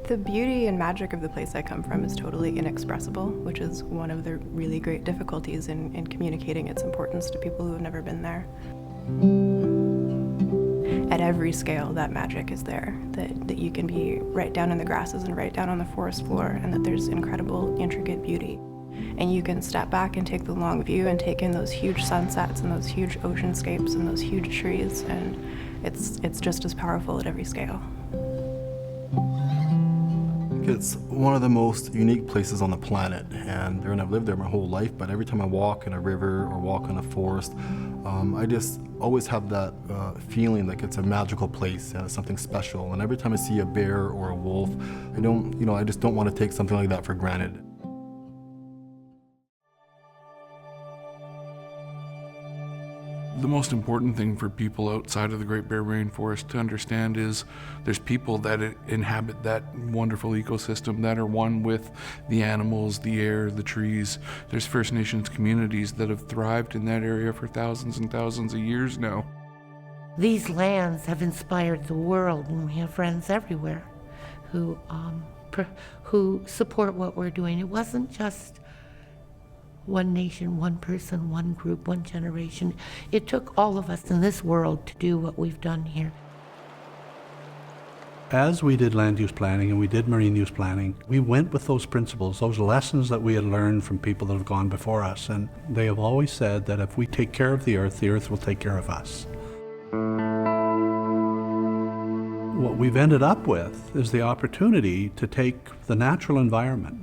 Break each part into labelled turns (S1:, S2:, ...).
S1: The beauty and magic of the place I come from is totally inexpressible, which is one of the really great difficulties in communicating its importance to people who have never been there. At every scale, that magic is there, that you can be right down in the grasses and right down on the forest floor, and that there's incredible, intricate beauty. And you can step back and take the long view and take in those huge sunsets and those huge oceanscapes and those huge trees, and it's just as powerful at every scale.
S2: It's one of the most unique places on the planet, and I've lived there my whole life, but every time I walk in a river or walk in a forest, I just always have that feeling like it's a magical place and it's something special. And every time I see a bear or a wolf, I just don't want to take something like that for granted.
S3: The most important thing for people outside of the Great Bear Rainforest to understand is there's people that inhabit that wonderful ecosystem that are one with the animals, the air, the trees. There's First Nations communities that have thrived in that area for thousands and thousands of years now.
S4: These lands have inspired the world, and we have friends everywhere who support what we're doing. It wasn't just one nation, one person, one group, one generation. It took all of us in this world to do what we've done here.
S5: As we did land use planning and we did marine use planning, we went with those principles, those lessons that we had learned from people that have gone before us. And they have always said that if we take care of the earth will take care of us. What we've ended up with is the opportunity to take the natural environment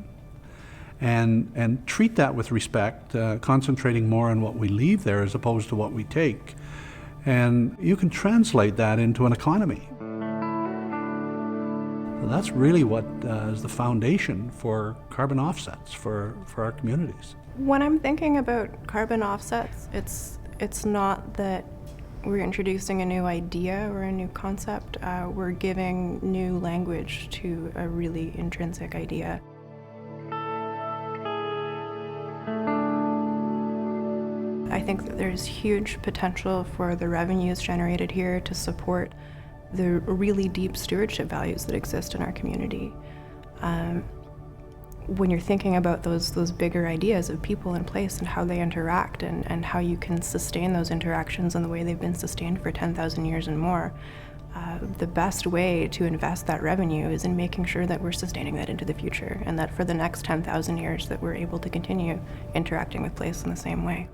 S5: and treat that with respect, concentrating more on what we leave there as opposed to what we take. And you can translate that into an economy. So that's really what is the foundation for carbon offsets for our communities.
S1: When I'm thinking about carbon offsets, it's not that we're introducing a new idea or a new concept. We're giving new language to a really intrinsic idea. I think that there's huge potential for the revenues generated here to support the really deep stewardship values that exist in our community. When you're thinking about those bigger ideas of people in place and how they interact and how you can sustain those interactions in the way they've been sustained for 10,000 years and more, the best way to invest that revenue is in making sure that we're sustaining that into the future, and that for the next 10,000 years that we're able to continue interacting with place in the same way.